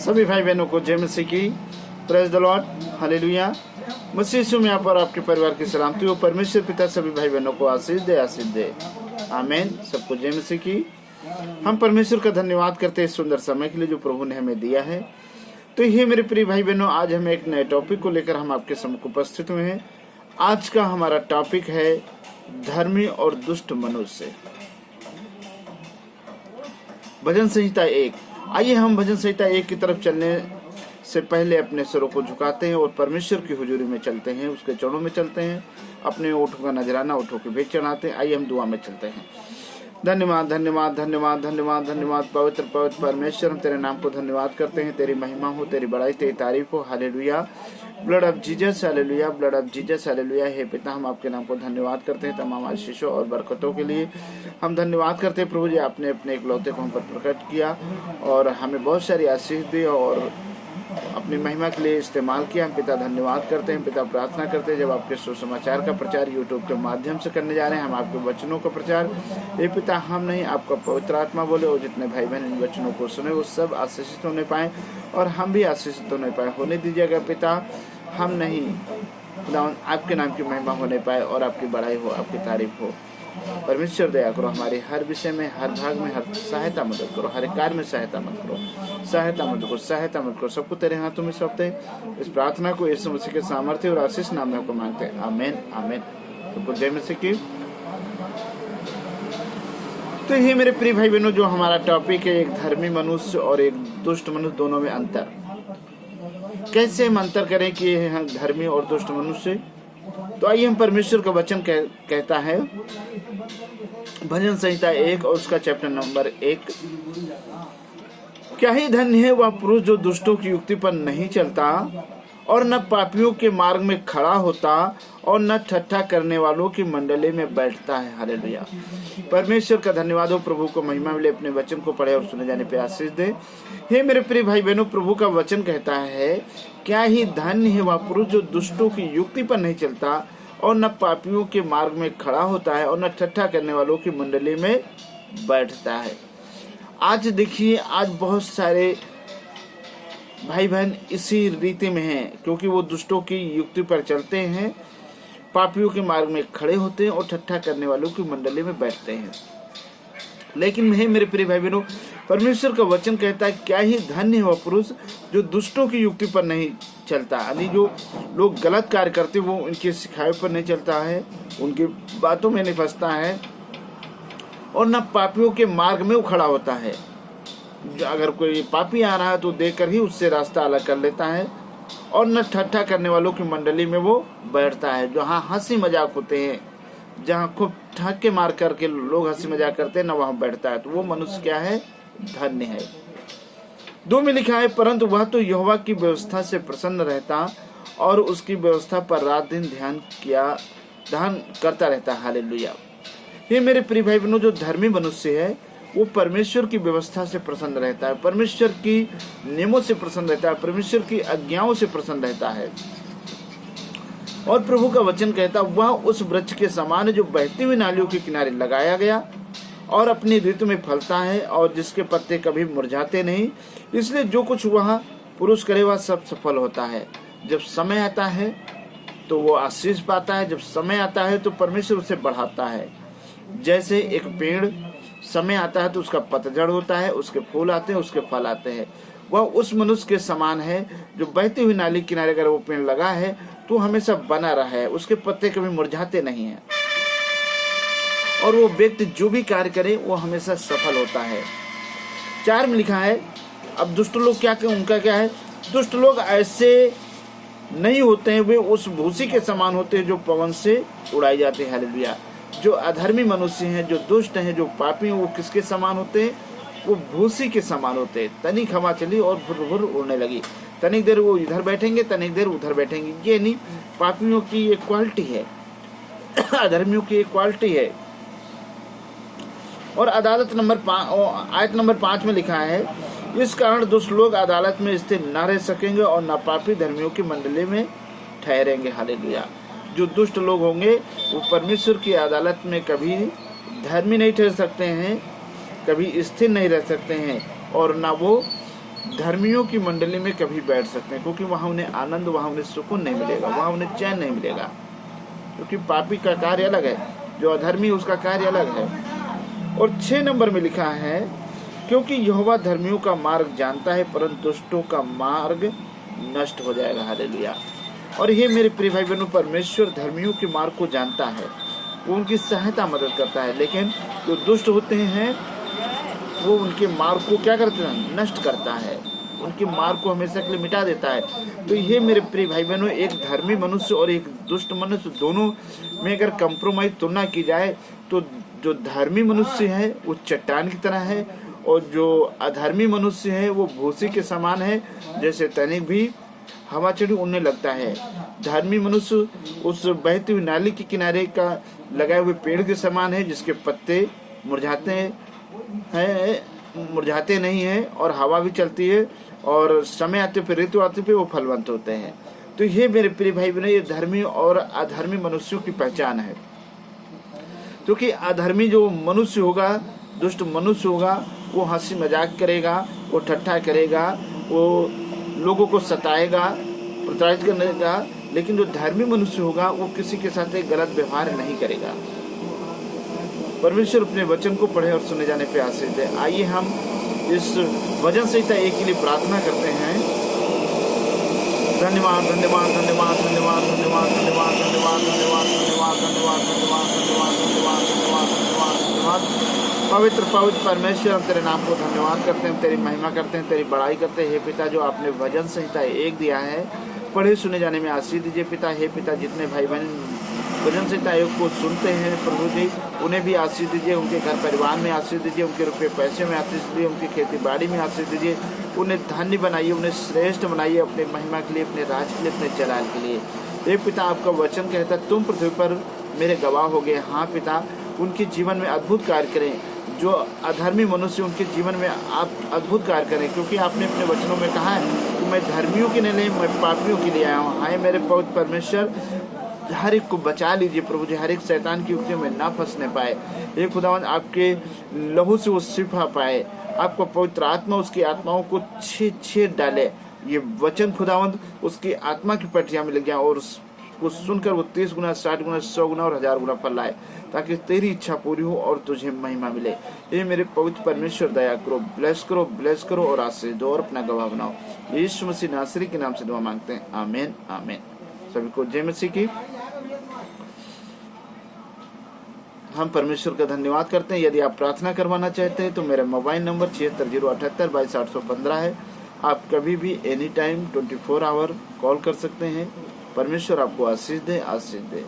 सभी भाई बहनों को जय मसीह की। Praise the Lord, hallelujah. मसीह यीशु में आप और आपके परिवार की सलामती हो। परमेश्वर पिता सभी भाई बहनों को आशीष दे, आमीन। सबको जय मसीह की। हम परमेश्वर का धन्यवाद करते हैं इस सुंदर समय के लिए जो प्रभु ने हमें दिया है। तो ये मेरे प्रिय भाई बहनों, आज हम एक नए टॉपिक को लेकर हम आपके सम्मुख उपस्थित हुए हैं। आज का हमारा टॉपिक है धर्मी और दुष्ट मनुष्य। भजन संहिता 1। आइए हम भजन संहिता 1 की तरफ चलने से पहले अपने सिरों को झुकाते हैं और परमेश्वर की हुजूरी में चलते हैं, उसके चरणों में चलते हैं, अपने ओठों का नजराना ओठों के भेंट चढ़ाते हैं। आइए हम दुआ में चलते हैं। धन्यवाद धन्यवाद धन्यवाद धन्यवाद धन्यवाद पवित्र पवित्र परमेश्वर, हम तेरे नाम को धन्यवाद करते हैं। तेरी महिमा हो, तेरी बड़ाई, तेरी तारीफ हो। Hallelujah. Blood of Jesus, hallelujah. Blood of Jesus, hallelujah. हे पिता, हम आपके नाम को धन्यवाद करते हैं तमाम आशीषों और बरकतों के लिए। हम धन्यवाद करते हैं प्रभु जी, आपने अपने इकलौते को हम पर प्रकट किया और हमें बहुत सारी आशीष दी और अपनी महिमा के लिए इस्तेमाल किया। हम पिता धन्यवाद करते हैं। पिता प्रार्थना करते हैं जब आपके सुसमाचार का प्रचार यूट्यूब के माध्यम से करने जा रहे हैं, हम आपके वचनों का प्रचार, ये पिता हम नहीं, आपका पवित्र आत्मा बोले, और जितने भाई बहन इन वचनों को सुने वो सब आशीषित होने पाए और हम भी आशीषित होने पाए। होने दीजिएगा पिता, हम नहीं, आपके नाम की महिमा होने पाए और आपकी बड़ाई हो, आपकी तारीफ हो। परमेश्वर दया करो, हमारे हर विषय में, हर भाग में, हर सहायता मदद करो, हर कार्य में सहायता मत करो, सहायता मत करो। सबको तेरे हाथों में सौंपते इस प्रार्थना को यीशु मसीह के सामर्थ्य और आशीष नाम में को मांगते हैं, आमीन आमीन। सबको जय मसीह की। तो ये मेरे प्रिय भाई बहनों, जो हमारा टॉपिक है, एक धर्मी मनुष्य और एक दुष्ट मनुष्य, दोनों में अंतर। कैसे हम अंतर करें कि हम धर्मी और दुष्ट मनुष्य। तो आइए हम परमेश्वर का वचन कहता है भजन संहिता 1 और उसका चैप्टर नंबर 1। क्या ही धन्य है वह पुरुष जो दुष्टों की युक्ति पर नहीं चलता और न पापियों के मार्ग में खड़ा होता और न ठट्ठा करने वालों की मंडली में बैठता है। हालेलुया। परमेश्वर का धन्यवाद हो। प्रभु को महिमा मिले। अपने वचन को पढ़े और सुने जाने पे आशीष दे। हे मेरे प्रिय भाई बहनों, प्रभु का वचन कहता है क्या ही धन्य है वह पुरुष जो दुष्टों की युक्ति पर नहीं चलता और न पापियों के मार्ग में खड़ा होता है और न ठट्ठा करने वालों की मंडली में बैठता है। आज देखिए, आज बहुत सारे भाई बहन इसी रीति में हैं, क्योंकि वो दुष्टों की युक्ति पर चलते हैं, पापियों के मार्ग में खड़े होते हैं और ठट्ठा करने वालों की मंडली में बैठते हैं। लेकिन मेरे प्रिय भाई बहनों, परमेश्वर का वचन कहता है क्या ही धन्य है वह पुरुष जो दुष्टों की युक्ति पर नहीं चलता। यानी जो लोग गलत कार्य करते वो उनके सिखाए पर नहीं चलता है, उनकी बातों में नहीं फंसता है और न पापियों के मार्ग में वो खड़ा होता है। अगर कोई पापी आ रहा है तो देखकर ही उससे रास्ता अलग कर लेता है और न ठट्ठा करने वालों की मंडली में वो बैठता है। जहाँ हंसी मजाक होते हैं, जहाँ खूब ठाके मार करके लोग हंसी मजाक करते हैं, न वहाँ बैठता है। तो वो मनुष्य क्या है? धन्य है। 2 में लिखा है परंतु वह तो यहोवा की व्यवस्था से प्रसन्न रहता और उसकी व्यवस्था पर रात दिन ध्यान करता रहता। हालेलुया। ये मेरे प्रिय भाई बहनों, जो धर्मी मनुष्य है वो परमेश्वर की व्यवस्था से प्रसन्न रहता है, परमेश्वर की नियमों से प्रसन्न रहता है, परमेश्वर की आज्ञाओं से प्रसन्न रहता है। और प्रभु का वचन कहता है वह उस वृक्ष के समान है जो बहती हुई नालियों के किनारे लगाया गया और अपनी ऋतु में फलता है और जिसके पत्ते कभी मुरझाते नहीं। इसलिए जो कुछ वह पुरुष करे वह सब सफल होता है। जब समय आता है तो वो आशीष पाता है, जब समय आता है तो परमेश्वर उसे बढ़ाता है। जैसे एक पेड़ समय आता है तो उसका पतझड़ होता है, उसके फूल आते हैं, उसके फल आते हैं। वह उस मनुष्य के समान है जो बहती हुई नाली किनारे अगर वो पेड़ लगा है तो हमेशा बना रहा है, उसके पत्ते कभी मुरझाते नहीं हैं और वो व्यक्ति जो भी कार्य करे वो हमेशा सफल होता है। 4 में लिखा है अब दुष्ट लोग क्या करें, उनका क्या है? दुष्ट लोग ऐसे नहीं होते हैं, वे उस भूसी के समान होते हैं जो पवन से उड़ाई जाते हैं। हालेलुया। जो अधर्मी मनुष्य हैं, जो दुष्ट हैं, जो पापी हैं, वो किसके समान होते हैं? वो भूसी के समान होते हैं। तनिक हवा चली और भुर भुर उड़ने लगी, तनिक देर वो इधर बैठेंगे, तनिक देर उधर बैठेंगे। ये नहीं, पापियों की एक क्वालिटी है, अधर्मियों की एक क्वालिटी है। और आयत नंबर 5 में लिखा है इस कारण दुष्ट लोग अदालत में स्थिर न रह सकेंगे और न पापी धर्मियों की मंडली में ठहरेंगे। हालेलुया। जो दुष्ट लोग होंगे वो परमेश्वर की अदालत में कभी धर्मी नहीं ठहर सकते हैं, कभी स्थिर नहीं रह सकते हैं और ना वो धर्मियों की मंडली में कभी बैठ सकते हैं, क्योंकि वहाँ उन्हें आनंद, वहाँ उन्हें सुकून नहीं मिलेगा, वहाँ उन्हें चैन नहीं मिलेगा, क्योंकि पापी का कार्य अलग है, जो अधर्मी उसका कार्य अलग है। और 6 नंबर में लिखा है, क्योंकि यहोवा धर्मियों का मार्ग जानता है, परंतु दुष्टों का मार्ग नष्ट हो जाएगा। हालेलुया। और ये मेरे प्रिय भाई बहनों, परमेश्वर धर्मियों के मार्ग को जानता है, वो उनकी सहायता मदद करता है, लेकिन जो दुष्ट होते हैं वो उनके मार्ग को क्या करते हैं, नष्ट करता है, उनके मार्ग को हमेशा के लिए मिटा देता है। तो ये मेरे प्रिय भाई बहनों, एक धर्मी मनुष्य और एक दुष्ट मनुष्य दोनों में अगर कंप्रोमाइज तुलना की जाए तो जो धर्मी मनुष्य है वो चट्टान की तरह है, और जो अधर्मी मनुष्य है वो भूसी के समान है, जैसे तनिक भी हवा चढ़ी उड़ने लगता है। धर्मी मनुष्य उस बहती हुई नाली के किनारे का लगाए हुए पेड़ के समान है, जिसके पत्ते मुरझाते नहीं है, और हवा भी चलती है, और समय आते पे, ऋतु आते पे वो फलवंत होते हैं। तो ये मेरे प्रिय भाई बहनों, ये धर्मी और अधर्मी मनुष्यों की पहचान है। क्योंकि अधर्मी जो मनुष्य होगा, दुष्ट मनुष्य होगा, वो हंसी मजाक करेगा, वो ठट्ठा करेगा, वो लोगों को सताएगा, प्रताड़ित करेगा, लेकिन जो धर्मी मनुष्य होगा वो किसी के साथ एक गलत व्यवहार नहीं करेगा। परमेश्वर अपने वचन को पढ़े और सुने जाने पे आशीष दे। आइए हम इस वचन संहिता 1 के लिए प्रार्थना करते हैं। धन्यवाद धन्यवाद धन्यवाद धन्यवाद धन्यवाद धन्यवाद धन्यवाद धन्यवाद धन्यवाद धन्यवाद धन्यवाद धन्यवाद धन्यवाद धन्यवाद धन्यवाद धन्यवाद। पवित्र पवित्र परमेश्वर, हम तेरे नाम को धन्यवाद करते हैं, तेरी महिमा करते हैं, तेरी बड़ाई करते हैं। हे पिता, जो आपने वचन संहिता 1 दिया है, पढ़े सुने जाने में आशीष दीजिए पिता। हे पिता, जितने भाई बहन वचन संहिता 1 को सुनते हैं प्रभु जी, उन्हें भी आशीष दीजिए, उनके घर परिवार में आशीष दीजिए, उनके रुपये पैसे में आशीष दीजिए, उनकी खेती बाड़ी में आशीष दीजिए, उन्हें धन्य बनाइए, उन्हें श्रेष्ठ बनाइए, अपने महिमा के लिए, अपने राज के लिए, अपने जलाल के लिए। हे पिता, आपका वचन कहता है तुम पृथ्वी पर मेरे गवाह हो गए। हाँ पिता, उनके जीवन में अद्भुत कार्य करें, जो अधर्मी मनुष्य उनके जीवन में आप अद्भुत कार्य करें, क्योंकि आपने अपने वचनों में कहा है कि मैं धर्मियों के लिए नहीं, मैं पापियों के लिए आया हूँ। हाय मेरे पवित्र परमेश्वर, हर एक को बचा लीजिए प्रभु जी, हर एक शैतान की युक्तियों में ना फंसने पाए। ये खुदावन आपके लहू से वो शिफा पाए, आपका पवित्र आत्मा उसकी आत्माओं को छेद डाले। ये वचन खुदावंत उसकी आत्मा की पटिया में लग गया, और उसको सुनकर वो 30 गुना, 60 गुना, 100 गुना और 1000 गुना फल लाए, ताकि तेरी इच्छा पूरी हो और तुझे महिमा मिले। ये मेरे पवित्र परमेश्वर, दया करो, ब्लेस करो और आशीष दो और अपना गवाह बनाओ। यीशु मसीह नासरी के नाम से दुआ मांगते हैं, आमीन आमीन। सभी को जय मसीह की। हम परमेश्वर का धन्यवाद करते हैं। यदि आप प्रार्थना करवाना चाहते हैं तो मेरा मोबाइल नंबर 7608722815 है। आप कभी भी एनी टाइम 24 आवर कॉल कर सकते हैं। परमेश्वर आपको आशीष दे, आशीष दे।